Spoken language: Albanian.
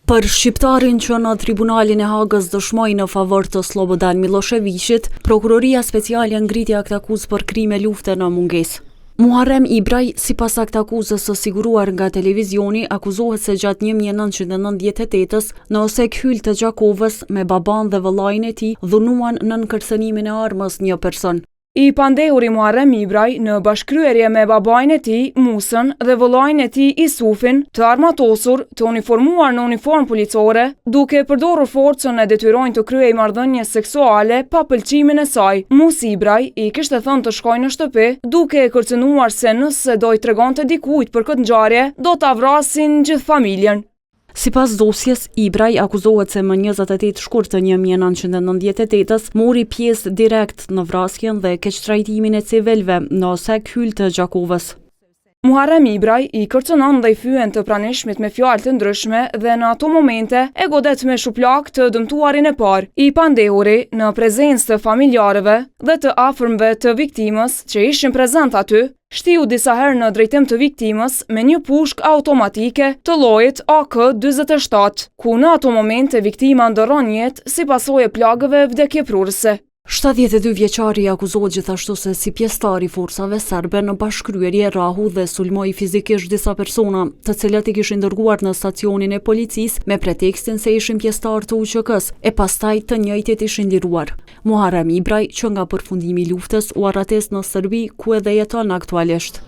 Për shqiptarin që në tribunalin e Hagës dëshmoi në favor të Slobodan Miloševićit, prokuroria speciale ngriti aktakuzë për krime lufte në mungesë. Muharrem Ibraj, sipas aktakuzës së siguruar nga televizioni, akuzohet se gjatë 1998-s në Osek Hyl të Gjakovës me baban dhe vëllain e tij dhunuan nën kërcënimin e armës një person. I pandehuri Muharrem Ibraj në bashkryerje me babain e tij, Musën, dhe vëllain e tij, Isufin, të armatosur, të uniformuar në uniformë policore, duke përdorur forcën e detyrojnë të kryej marrëdhënie seksuale pa pëlqimin e saj. Musi Ibraj i kishte thënë të shkojë në shtëpi, duke e kërcënuar se nëse do i tregonte dikujt për këtë ngjarje, do ta vrasin gjithë familjen. Sipas dosjes, Ibraj akuzohet se më 28 shkurt të 1998-s mori pjesë direkt në vrasjen dhe keqtrajtimin e civilëve në Osek Hyl të Gjakovës. Muharrem Ibraj i kërcënon dhe i fyen të pranishmit me fjalë të ndryshme dhe në ato momente e godet me shuplak të dëmtuarin e parë. I pandehuri në prezencë të familjarëve dhe të afërmve të viktimës që ishin prezent aty, shtiu disa herë në drejtim të viktimës me një pushkë automatike të llojit AK-47, ku në ato momente viktima ndërron jetë si pasojë e plagëve vdekjeprurëse. 72 vjeçari akuzohet gjithashtu se si pjesëtar i forcave serbe në bashkryerje rahu dhe sulmoi fizikisht disa persona, të cilët i kishin dërguar në stacionin e policisë me pretekstin se ishin pjesëtar të UÇK-s e pastaj të njëjtit ishin liruar. Muharrem Ibraj, që nga përfundimi i luftës u arretes në Serbi, ku edhe jeton aktualisht.